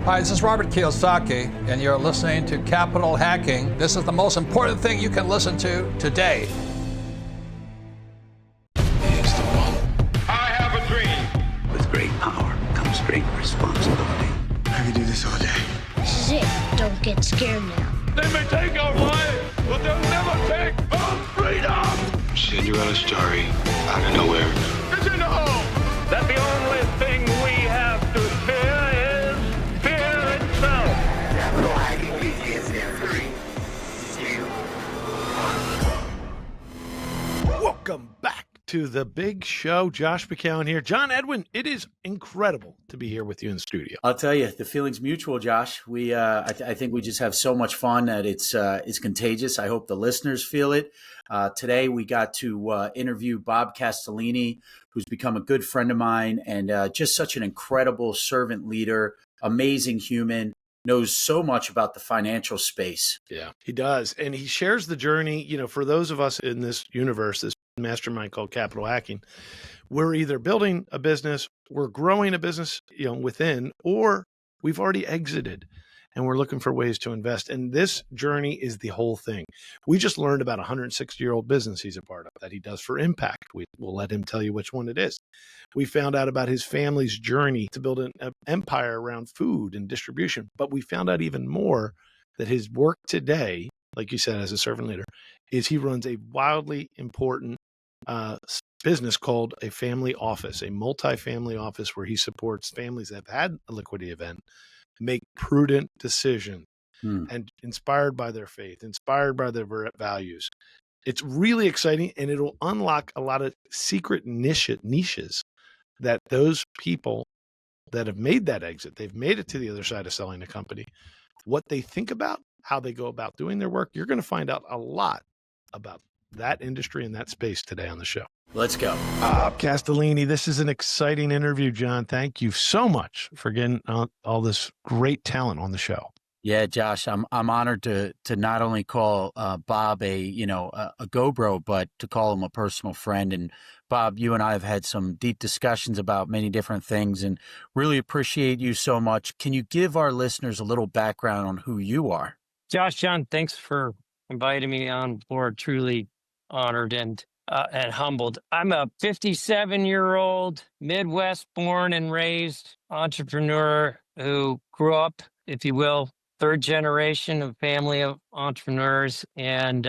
Hi, this is Robert Kiyosaki, and you're listening to Capital Hacking. This is the most important thing you can listen to today. He's the one. I have a dream. With great power comes great responsibility. I could do this all day. This is it. Don't get scared now. They may take our lives, but they'll never take our freedom. Cinderella's story out of nowhere. It's in the hole. That the only thing we have to fear is fear itself. Capital Hacking begins in 3, 2, 1. Welcome back to the big show. Josh McCown here. John Edwin, it is incredible to be here with you in the studio. I'll tell you, the feeling's mutual, Josh. I think we just have so much fun that it's contagious. I hope the listeners feel it. Today we got to interview Bob Castellini, who's become a good friend of mine and just such an incredible servant leader, amazing human, knows so much about the financial space. Yeah, he does. And he shares the journey, for those of us in this universe, this mastermind called Capital Hacking, we're either building a business, we're growing a business, within, or we've already exited and we're looking for ways to invest. And this journey is the whole thing. We just learned about a 160-year-old business he's a part of that he does for impact. We'll let him tell you which one it is. We found out about his family's journey to build an empire around food and distribution. But we found out even more that his work today, like you said, as a servant leader, is he runs a wildly important business called a family office, a multi-family office where he supports families that have had a liquidity event, make prudent decisions and inspired by their faith, inspired by their values. It's really exciting, and it'll unlock a lot of secret niches that those people that have made that exit, they've made it to the other side of selling a company, what they think about, how they go about doing their work. You're going to find out a lot about that industry and that space today on the show. Let's go. Castellini, this is an exciting interview, John. Thank you so much for getting all this great talent on the show. Yeah, Josh, I'm honored to not only call Bob a go-bro, but to call him a personal friend. And Bob, you and I have had some deep discussions about many different things and really appreciate you so much. Can you give our listeners a little background on who you are? Josh, John, thanks for inviting me on board. Truly honored and humbled. I'm a 57-year-old Midwest born and raised entrepreneur who grew up, if you will, third generation of family of entrepreneurs. And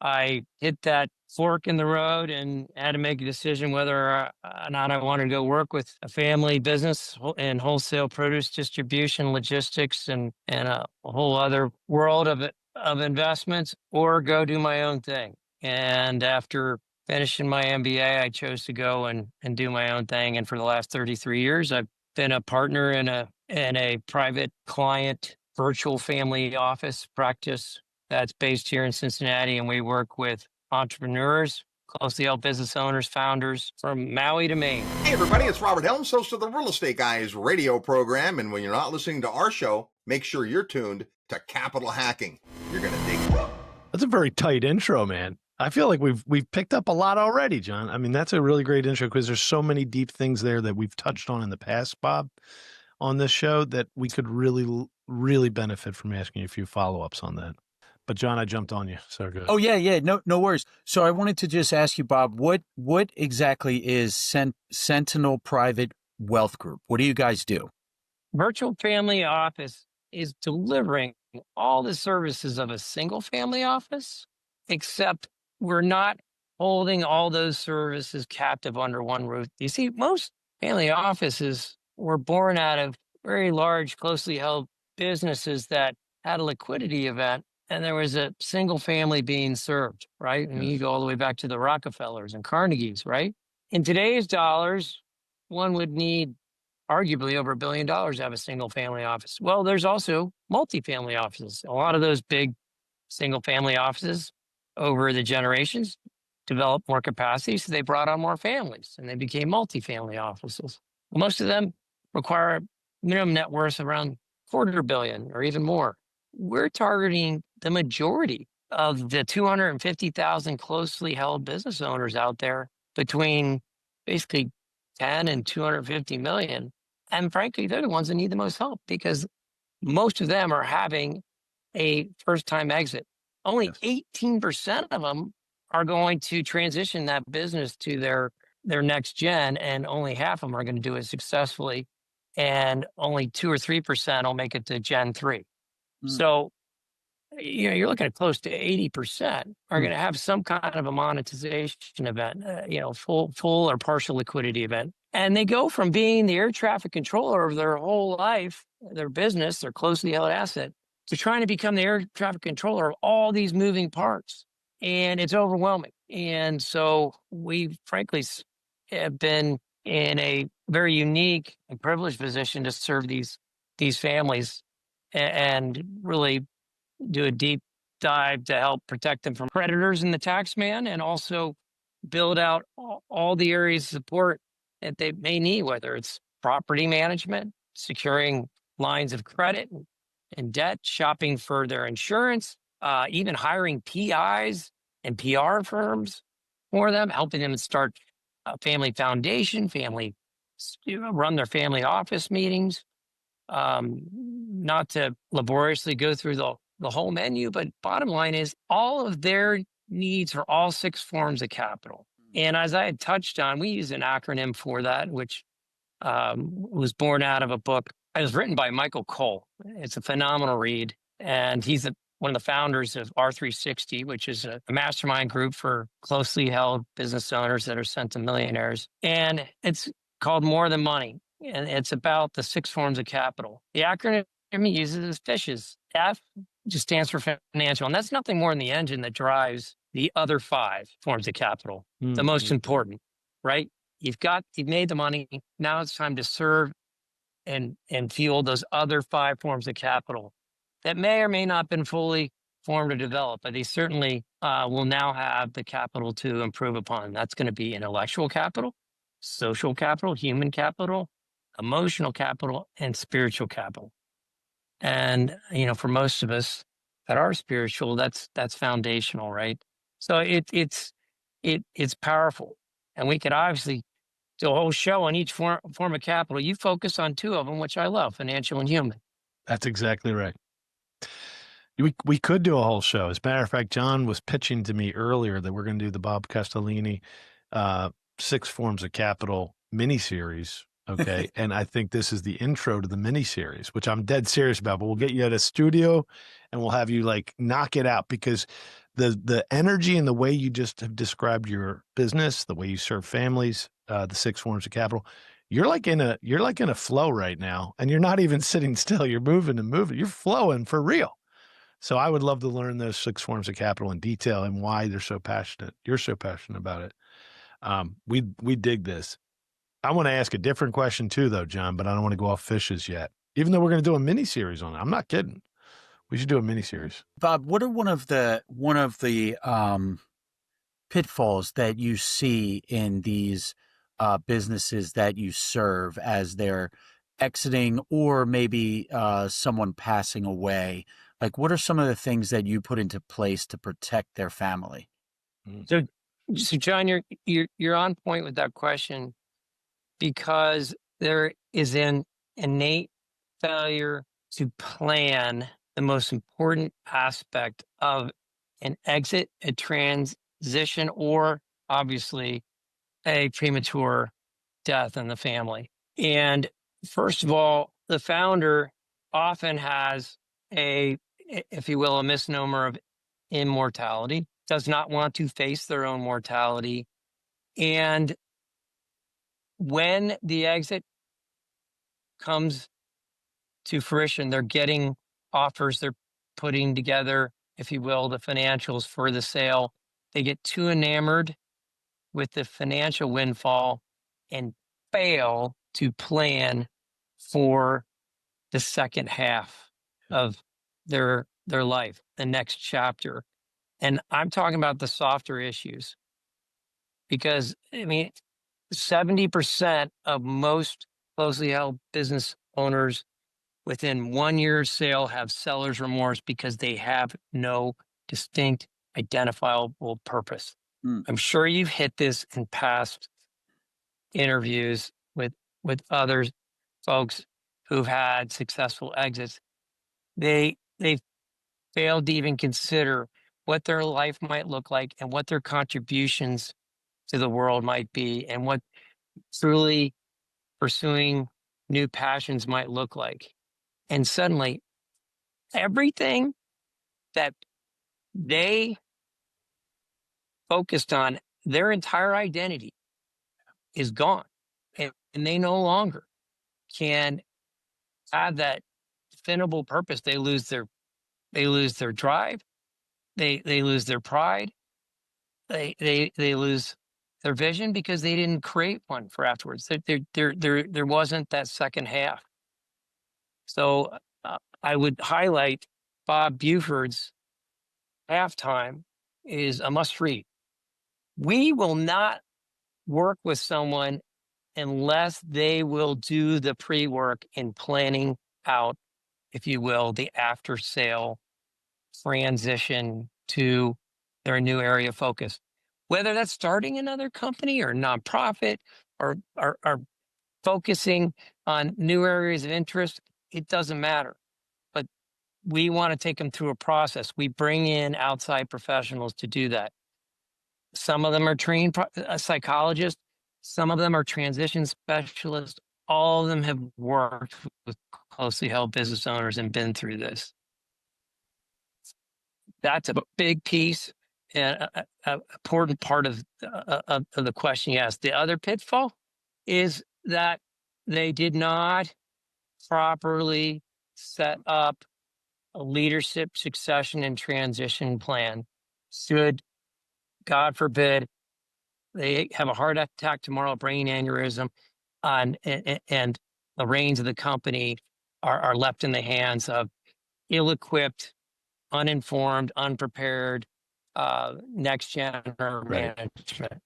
I hit that fork in the road and had to make a decision whether or not I wanted to go work with a family business in wholesale produce distribution, logistics, and a whole other world of investments, or go do my own thing. And after finishing my MBA, I chose to go and do my own thing. And for the last 33 years, I've been a partner in a private client virtual family office practice that's based here in Cincinnati. And we work with entrepreneurs, closely held business owners, founders from Maui to Maine. Hey everybody, it's Robert Helms, host of the Real Estate Guys radio program. And when you're not listening to our show, make sure you're tuned to Capital Hacking. You're going to dig it. That's a very tight intro, man. I feel like we've picked up a lot already, John. I mean, that's a really great intro because there's so many deep things there that we've touched on in the past, Bob, on this show that we could really, really benefit from asking you a few follow-ups on that. But John, I jumped on you. So good. Oh, yeah. No worries. So I wanted to just ask you, Bob, what exactly is Sentinel Private Wealth Group? What do you guys do? Virtual Family Office is delivering all the services of a single family office, except we're not holding all those services captive under one roof. You see, most family offices were born out of very large, closely held businesses that had a liquidity event, and there was a single family being served, right? And you go all the way back to the Rockefellers and Carnegies, right? In today's dollars, one would need arguably over $1 billion to have a single family office. Well, there's also multifamily offices. A lot of those big single family offices over the generations developed more capacity, so they brought on more families and they became multifamily offices. Most of them require minimum net worth around $250 million or even more. We're targeting the majority of the 250,000 closely held business owners out there between basically 10 and 250 million. And frankly, they're the ones that need the most help because most of them are having a first-time exit. Only 18% of them are going to transition that business to their next gen, and only half of them are going to do it successfully, and only 2 or 3% will make it to Gen 3. So, you're looking at close to 80% are going to have some kind of a monetization event, full or partial liquidity event. And they go from being the air traffic controller of their whole life, their business, their closely held asset, to trying to become the air traffic controller of all these moving parts. And it's overwhelming. And so we frankly have been in a very unique and privileged position to serve these families and really do a deep dive to help protect them from predators in the tax man, and also build out all the areas of support that they may need, whether it's property management, securing lines of credit and debt, shopping for their insurance, even hiring PIs and PR firms for them, helping them start a family foundation, run their family office meetings, not to laboriously go through the whole menu, but bottom line is all of their needs for all 6 forms of capital. And as I had touched on, we use an acronym for that, which was born out of a book. It was written by Michael Cole. It's a phenomenal read. And he's one of the founders of R360, which is a mastermind group for closely held business owners that are centimillionaires. And it's called More Than Money. And it's about the 6 forms of capital. The acronym he uses is FISHES. F just stands for financial. And that's nothing more than the engine that drives the other 5 forms of capital, the most important, right? You've made the money. Now it's time to serve and fuel those other 5 forms of capital that may or may not have been fully formed or developed, but they certainly will now have the capital to improve upon. That's going to be intellectual capital, social capital, human capital, emotional capital, and spiritual capital. And, for most of us that are spiritual, that's foundational, right? So it's powerful. And we could obviously do a whole show on each form of capital. You focus on 2 of them, which I love, financial and human. That's exactly right. We could do a whole show. As a matter of fact, John was pitching to me earlier that we're going to do the Bob Castellini 6 Forms of Capital miniseries. Okay. And I think this is the intro to the miniseries, which I'm dead serious about, but we'll get you at a studio and we'll have you knock it out, because the energy and the way you just have described your business, the way you serve families, the 6 forms of capital, you're like in a flow right now, and you're not even sitting still. You're moving and moving. You're flowing for real. So I would love to learn those 6 forms of capital in detail and why they're so passionate. You're so passionate about it. We dig this. I want to ask a different question too, though, John, but I don't want to go off fishes yet, even though we're going to do a mini series on it. I'm not kidding. We should do a mini series. Bob, what are one of the pitfalls that you see in these businesses that you serve as they're exiting, or maybe someone passing away? What are some of the things that you put into place to protect their family? So John, you're on point with that question, because there is an innate failure to plan the most important aspect of an exit, a transition, or obviously a premature death in the family. And first of all, the founder often has if you will, a misnomer of immortality, does not want to face their own mortality. And when the exit comes to fruition, they're getting offers, they're putting together, if you will, the financials for the sale. They get too enamored with the financial windfall and fail to plan for the second half of their life, the next chapter. And I'm talking about the softer issues, because 70% of most closely held business owners within 1 year's sale have seller's remorse because they have no distinct identifiable purpose. I'm sure you've hit this in past interviews with other folks who've had successful exits. They failed to even consider what their life might look like and what their contributions to the world might be and what truly pursuing new passions might look like. And suddenly, everything that they focused on, their entire identity is gone. And they no longer can have that definable purpose. They lose their drive, they lose their pride, they lose their vision because they didn't create one for afterwards. There wasn't that second half. So I would highlight Bob Buford's Halftime is a must read. We will not work with someone unless they will do the pre-work in planning out, if you will, the after sale transition to their new area of focus. Whether that's starting another company or nonprofit or focusing on new areas of interest, it doesn't matter. But we want to take them through a process. We bring in outside professionals to do that. Some of them are trained psychologists. Some of them are transition specialists. All of them have worked with closely held business owners and been through this. That's a big piece and an important part of the question you asked. The other pitfall is that they did not properly set up a leadership succession and transition plan. Should, God forbid, they have a heart attack tomorrow, brain aneurysm, and the reins of the company are left in the hands of ill-equipped, uninformed, unprepared, next gen management.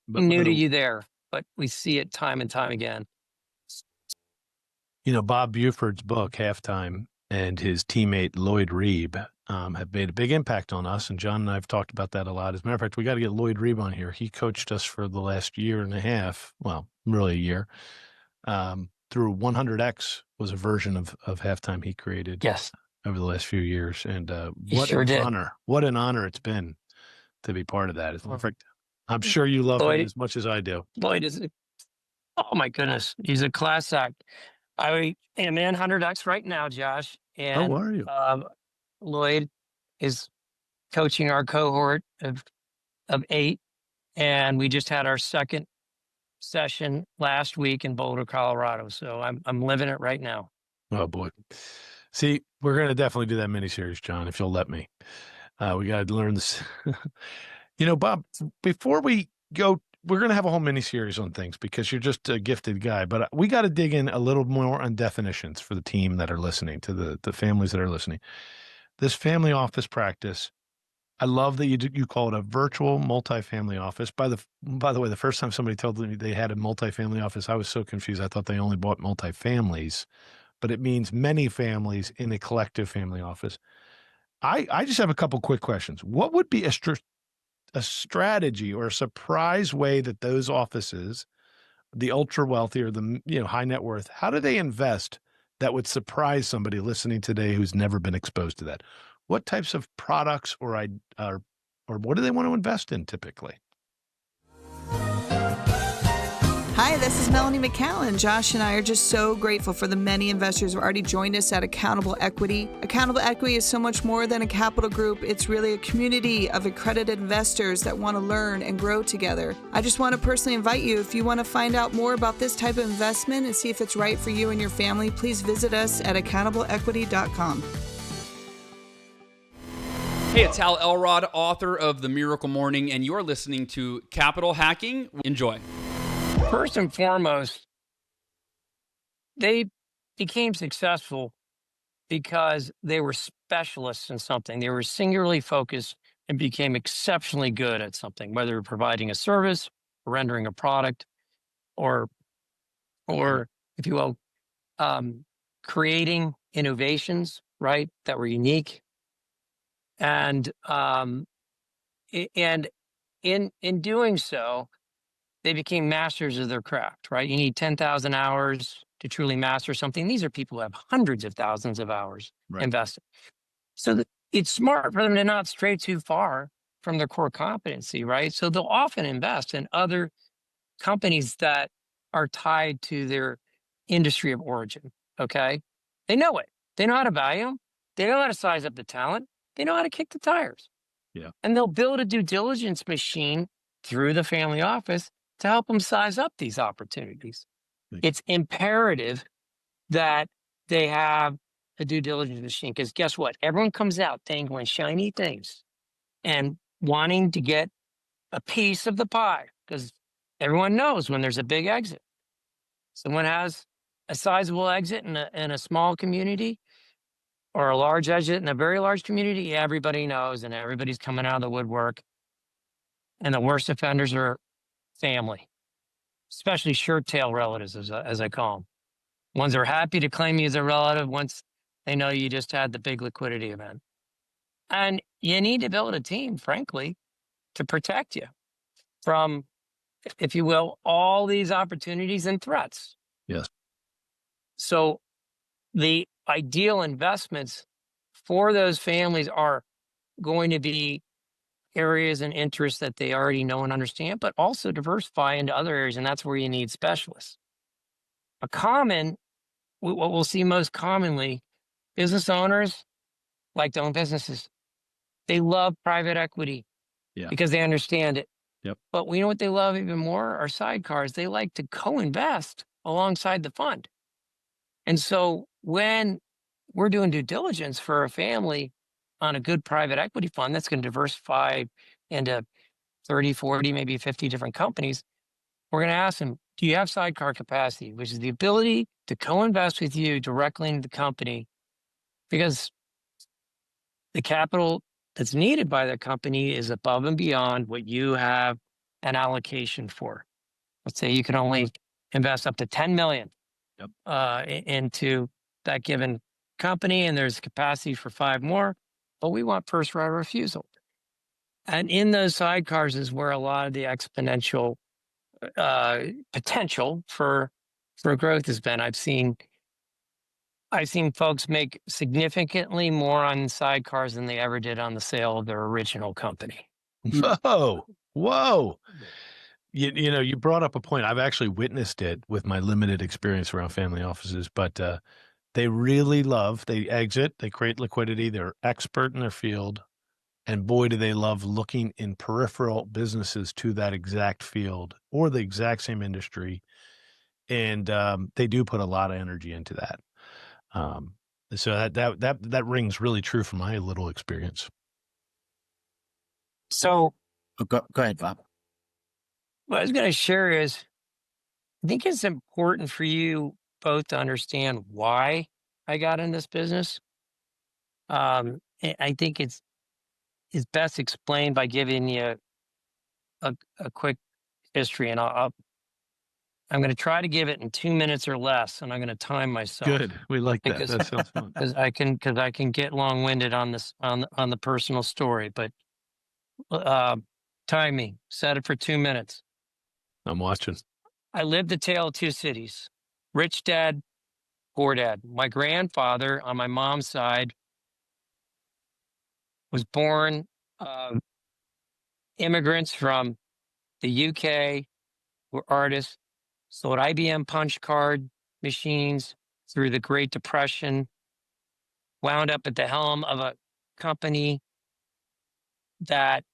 New to you there, but we see it time and time again. You know, Bob Buford's book, Halftime, and his teammate Lloyd Reeb have made a big impact on us. And John and I have talked about that a lot. As a matter of fact, we got to get Lloyd Reeb on here. He coached us for the last year and a half. Well, really a year. Through 100X was a version of Halftime he created. Yes. Over the last few years. And what an honor it's been to be part of that. It's perfect. I'm sure you love him as much as I do. Lloyd is, oh my goodness, he's a class act. I am in 100X right now, Josh. And are you? Lloyd is coaching our cohort of 8. And we just had our second session last week in Boulder, Colorado. So I'm living it right now. Oh boy. See, we're going to definitely do that miniseries, John, if you'll let me. We got to learn this. You know, Bob, before we go, we're going to have a whole miniseries on things because you're just a gifted guy. But we got to dig in a little more on definitions for the team that are listening, to the families that are listening. This family office practice, I love that you call it a virtual multifamily office. By the way, the first time somebody told me they had a multifamily office, I was so confused. I thought they only bought multifamilies. But it means many families in a collective family office. I just have a couple quick questions. What would be a strategy or a surprise way that those offices, the ultra wealthy or the high net worth, how do they invest that would surprise somebody listening today who's never been exposed to that? What types of products or what do they want to invest in typically? Hi, this is Melanie McCallan. Josh and I are just so grateful for the many investors who have already joined us at Accountable Equity. Accountable Equity is so much more than a capital group. It's really a community of accredited investors that want to learn and grow together. I just want to personally invite you, if you want to find out more about this type of investment and see if it's right for you and your family, please visit us at accountableequity.com. Hey, it's Hal Elrod, author of The Miracle Morning, and you're listening to Capital Hacking. Enjoy. First and foremost, they became successful because they were specialists in something. They were singularly focused and became exceptionally good at something, whether providing a service, rendering a product, or if you will, creating innovations, right, that were unique. And in doing so, they became masters of their craft, right? You need 10,000 hours to truly master something. These are people who have hundreds of thousands of hours invested. So it's smart for them to not stray too far from their core competency, right? So they'll often invest in other companies that are tied to their industry of origin, okay? They know it. They know how to value them. They know how to size up the talent. They know how to kick the tires. Yeah. And they'll build a due diligence machine through the family office to help them size up these opportunities. It's imperative that they have a due diligence machine because guess what? Everyone comes out dangling shiny things and wanting to get a piece of the pie because everyone knows when there's a big exit. Someone has a sizable exit in a small community or a large exit in a very large community. Everybody knows and everybody's coming out of the woodwork. And the worst offenders are family, especially shirt tail relatives, as I call them. Ones that are happy to claim you as a relative once they know you just had the big liquidity event. And you need to build a team, frankly, to protect you from, if you will, all these opportunities and threats. Yes. So the ideal investments for those families are going to be areas and interests that they already know and understand, but also diversify into other areas. And that's where you need specialists. What we'll see most commonly, business owners like to own businesses. They love private equity because they understand it. Yep. But we know what they love even more are sidecars. They like to co-invest alongside the fund. And so when we're doing due diligence for a family on a good private equity fund that's going to diversify into 30, 40, maybe 50 different companies, we're going to ask them, do you have sidecar capacity, which is the ability to co-invest with you directly into the company? Because the capital that's needed by the company is above and beyond what you have an allocation for. Let's say you can only invest up to 10 million into that given company, and there's capacity for 5 more, but we want first right of refusal. And in those sidecars is where a lot of the exponential potential for growth has been. I've seen folks make significantly more on sidecars than they ever did on the sale of their original company. Whoa. You know, you brought up a point. I've actually witnessed it with my limited experience around family offices, but they really they exit, they create liquidity, they're expert in their field. And boy, do they love looking in peripheral businesses to that exact field or the exact same industry. And they do put a lot of energy into that. So that rings really true from my little experience. So go ahead, Bob. What I was going to share is, I think it's important for you both to understand why I got in this business. I think it's best explained by giving you a quick history, and I'm going to try to give it in 2 minutes or less, and I'm going to time myself. Good, we like that. That sounds fun. Because I can get long-winded on this on the personal story, but time me. Set it for 2 minutes. I'm watching. I lived the tale of two cities: rich dad, poor dad. My grandfather on my mom's side was born immigrants from the UK, were artists, sold IBM punch card machines through the Great Depression, wound up at the helm of a company that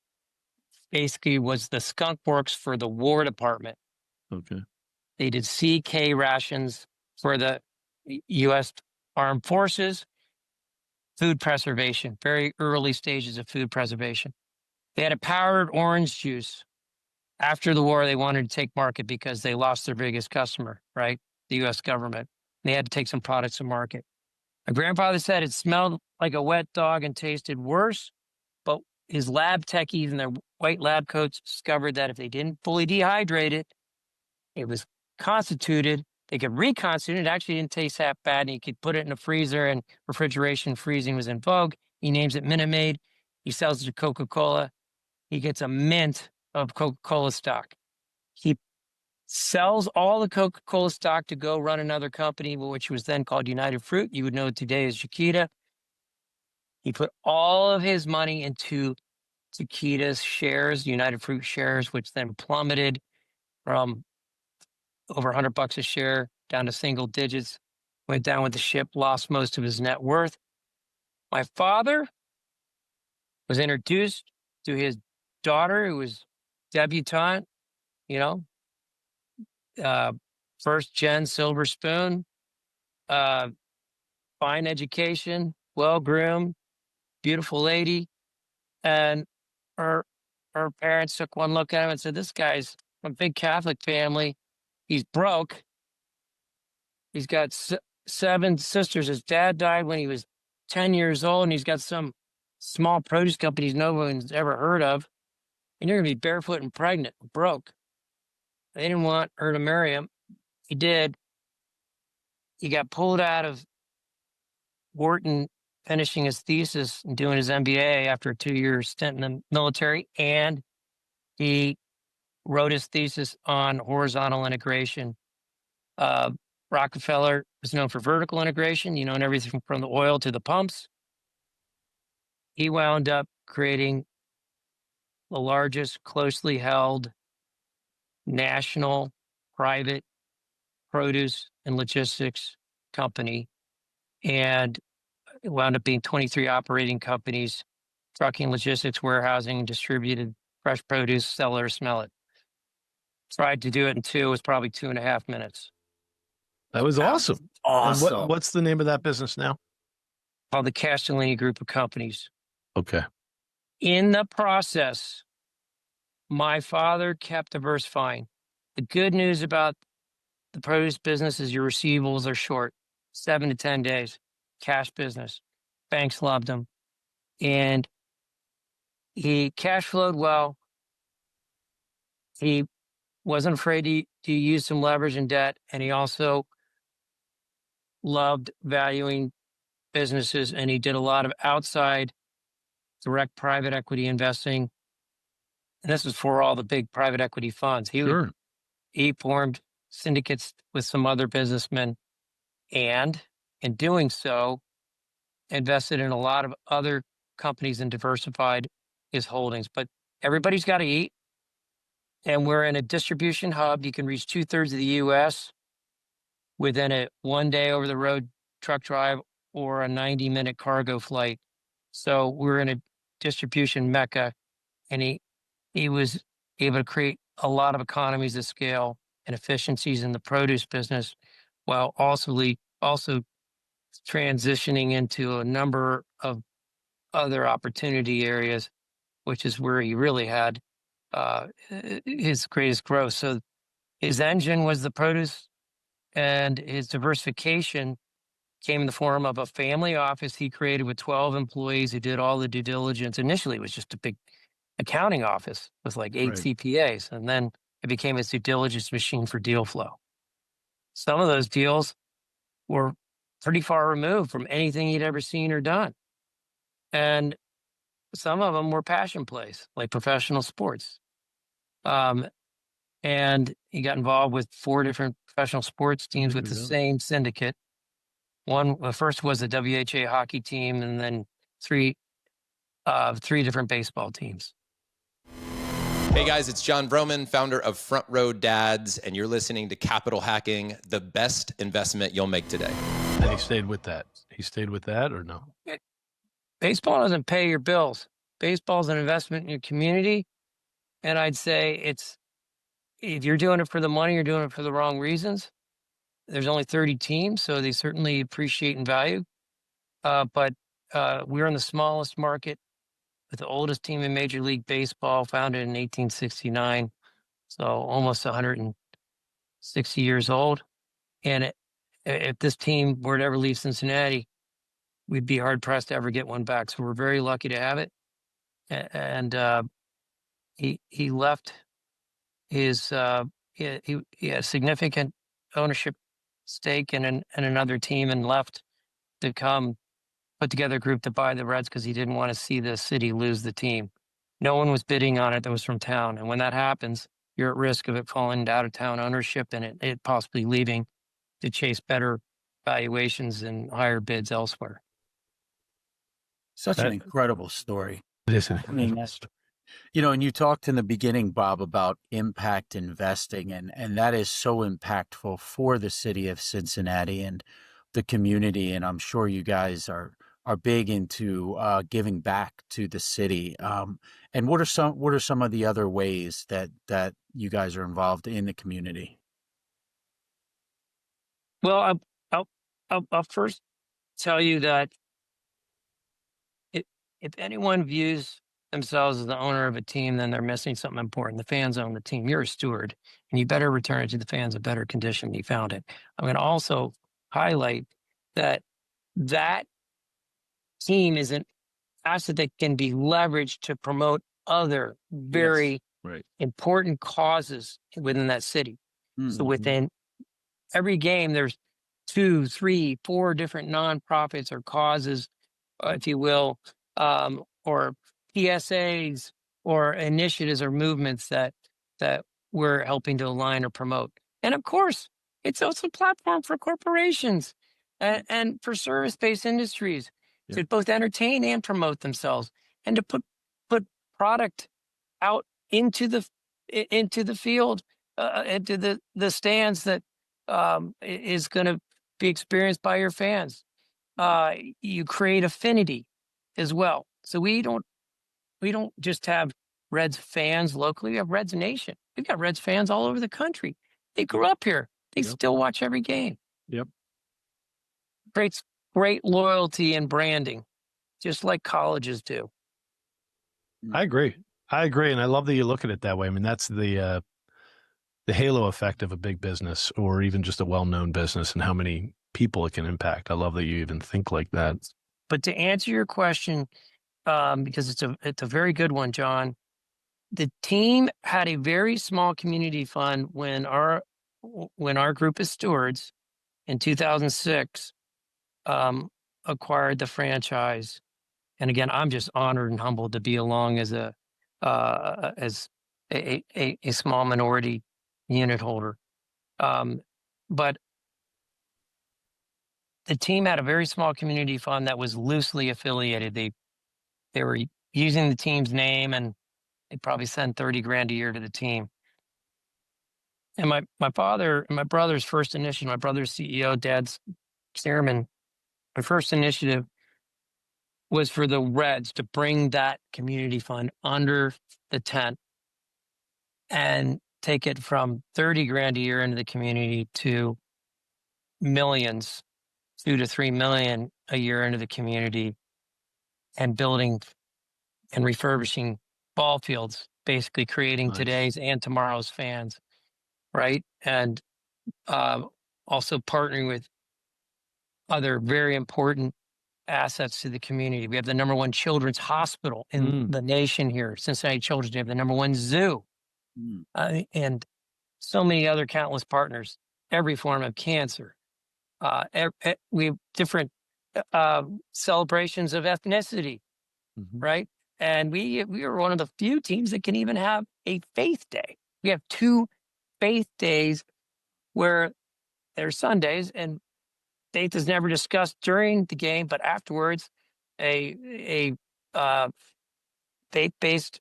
basically was the skunk works for the War Department. Okay. They did CK rations for the U.S. Armed Forces, food preservation, very early stages of food preservation. They had a powdered orange juice. After the war, they wanted to take market because they lost their biggest customer, right? The U.S. government. They had to take some products to market. My grandfather said it smelled like a wet dog and tasted worse, but his lab techies in their white lab coats discovered that if they didn't fully dehydrate it, it was constituted. They could reconstitute it. It actually didn't taste that bad, and you could put it in a freezer, and refrigeration freezing was in vogue. He names it Minute Maid. He sells it to Coca-Cola. He gets a mint of Coca-Cola stock. He sells all the Coca-Cola stock to go run another company, which was then called United Fruit. You would know it today as Chiquita. He put all of his money into Chiquita's shares, United Fruit shares, which then plummeted from over $100 a share down to single digits, went down with the ship, lost most of his net worth. My father was introduced to his daughter, who was debutante, first gen silver spoon, fine education, well-groomed, beautiful lady. And her parents took one look at him and said, this guy's from a big Catholic family. He's broke. He's got 7 sisters. His dad died when he was 10 years old, and he's got some small produce companies no one's ever heard of. And you're going to be barefoot and pregnant, broke. They didn't want her to marry him. He did. He got pulled out of Wharton, finishing his thesis and doing his MBA after a 2-year stint in the military. And he wrote his thesis on horizontal integration. Rockefeller was known for vertical integration, and everything from the oil to the pumps. He wound up creating the largest closely held national private produce and logistics company. And it wound up being 23 operating companies, trucking, logistics, warehousing, distributed fresh produce, sell it or smell it. Tried to do it in 2, it was probably 2.5 minutes. That was awesome. Awesome. And what's the name of that business now? Called the Castellini Group of Companies. Okay. In the process, my father kept diversifying. The good news about the produce business is your receivables are short, 7 to 10 days. Cash business. Banks loved him. And he cash flowed well. He wasn't afraid to use some leverage and debt. And he also loved valuing businesses. And he did a lot of outside direct private equity investing. And this was for all the big private equity funds. He formed syndicates with some other businessmen, and in doing so, invested in a lot of other companies and diversified his holdings. But everybody's got to eat. And we're in a distribution hub. You can reach 2/3 of the U.S. within a 1-day over-the-road truck drive or a 90-minute cargo flight. So we're in a distribution mecca, and he was able to create a lot of economies of scale and efficiencies in the produce business, while also transitioning into a number of other opportunity areas, which is where he really had his greatest growth. So his engine was the produce, and his diversification came in the form of a family office he created with 12 employees who did all the due diligence. Initially, it was just a big accounting office with like 8 CPAs, and then it became his due diligence machine for deal flow. Some of those deals were pretty far removed from anything he'd ever seen or done. And some of them were passion plays, like professional sports. And he got involved with 4 different professional sports teams with the same syndicate. The first was the WHA hockey team, and then 3 different baseball teams. Hey guys, it's John Vroman, founder of Front Row Dads, and you're listening to Capital Hacking, the best investment you'll make today. And he stayed with that. He stayed with that or no? Baseball doesn't pay your bills. Baseball is an investment in your community. And I'd say if you're doing it for the money, you're doing it for the wrong reasons. There's only 30 teams, so they certainly appreciate and value. But we're in the smallest market with the oldest team in Major League Baseball, founded in 1869. So almost 160 years old. And if this team were to ever leave Cincinnati, we'd be hard pressed to ever get one back. So we're very lucky to have it. And he left his he had significant ownership stake in another team, and left to come put together a group to buy the Reds because he didn't want to see the city lose the team. No one was bidding on it that was from town. And when that happens, you're at risk of it falling into out-of-town ownership and it possibly leaving to chase better valuations and higher bids elsewhere. Such an incredible story. It is an I mean, you know, and you talked in the beginning, Bob, about impact investing, and that is so impactful for the city of Cincinnati and the community. And I'm sure you guys are big into giving back to the city. And what are some of the other ways that you guys are involved in the community? Well, I'll first tell you that if anyone views themselves as the owner of a team, then they're missing something important. The fans own the team. You're a steward, and you better return it to the fans in better condition than you found it. I'm going to also highlight that team is an asset that can be leveraged to promote other very important causes within that city. Mm-hmm. So within every game, there's 2, 3, 4 different nonprofits or causes, if you will, or PSAs or initiatives or movements that we're helping to align or promote. And of course, it's also a platform for corporations and for service-based industries to both entertain and promote themselves, and to put product out into the field, into the stands that is going to be experienced by your fans. You create affinity as well. So we don't just have Reds fans locally. We have Reds Nation. We've got Reds fans all over the country. They grew up here. They still watch every game. Yep. Creates great loyalty and branding, just like colleges do. I agree. And I love that you look at it that way. I mean, that's the halo effect of a big business, or even just a well-known business, and how many people it can impact. I love that you even think like that. But to answer your question, because it's a very good one, John, the team had a very small community fund when our group of stewards in 2006 acquired the franchise. And again, I'm just honored and humbled to be along as a small minority unit holder. But the team had a very small community fund that was loosely affiliated. They were using the team's name, and they probably send $30,000 a year to the team. And my father and my brother's first initiative, my brother's CEO, dad's chairman, my first initiative was for the Reds to bring that community fund under the tent and take it from $30,000 a year into the community to millions, $2 to $3 million a year into the community, and building and refurbishing ball fields, basically creating today's and tomorrow's fans, right? And also partnering with other very important assets to the community. We have the #1 children's hospital in the nation here, Cincinnati Children's. We have the #1 zoo, and so many other countless partners, every form of cancer. We have different celebrations of ethnicity, right? And we are one of the few teams that can even have a faith day. We have 2 faith days where they're Sundays, and faith is never discussed during the game, but afterwards, a faith-based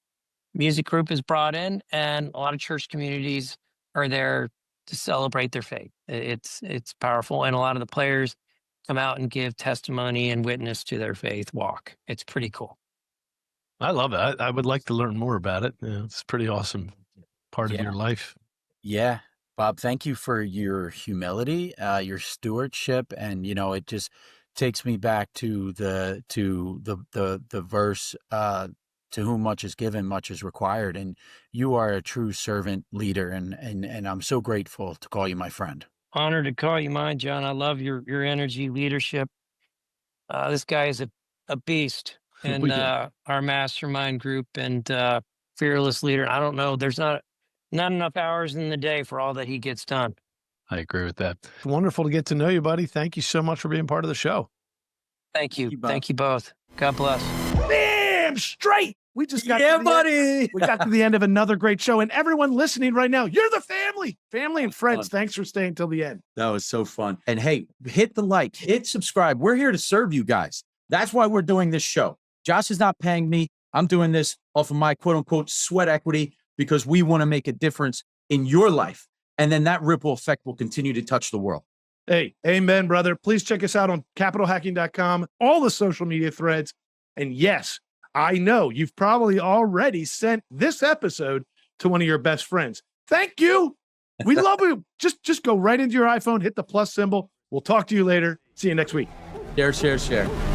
music group is brought in, and a lot of church communities are there to celebrate their faith. It's powerful, and a lot of the players come out and give testimony and witness to their faith walk. It's pretty cool. I love it. I would like to learn more about it. It's a pretty awesome part of your life. Yeah. Bob, thank you for your humility, your stewardship. And, you know, it just takes me back to the verse, to whom much is given, much is required. And you are a true servant leader. And I'm so grateful to call you my friend. Honored to call you mine, John. I love your energy, leadership. This guy is a beast in our mastermind group, and fearless leader. I don't know. There's not enough hours in the day for all that he gets done. I agree with that. Wonderful to get to know you, buddy. Thank you so much for being part of the show. Thank you. Thank you both. God bless. Damn straight. We just got buddy. We got to the end of another great show. And everyone listening right now, you're the family and friends. Thanks for staying till the end. That was so fun. And hey, hit the like, hit subscribe. We're here to serve you guys. That's why we're doing this show. Josh is not paying me. I'm doing this off of my quote unquote sweat equity because we want to make a difference in your life. And then that ripple effect will continue to touch the world. Hey, amen, brother. Please check us out on capitalhacking.com, all the social media threads. And yes, I know you've probably already sent this episode to one of your best friends. Thank you. We love you. Just go right into your iPhone, hit the plus symbol. We'll talk to you later. See you next week. Share.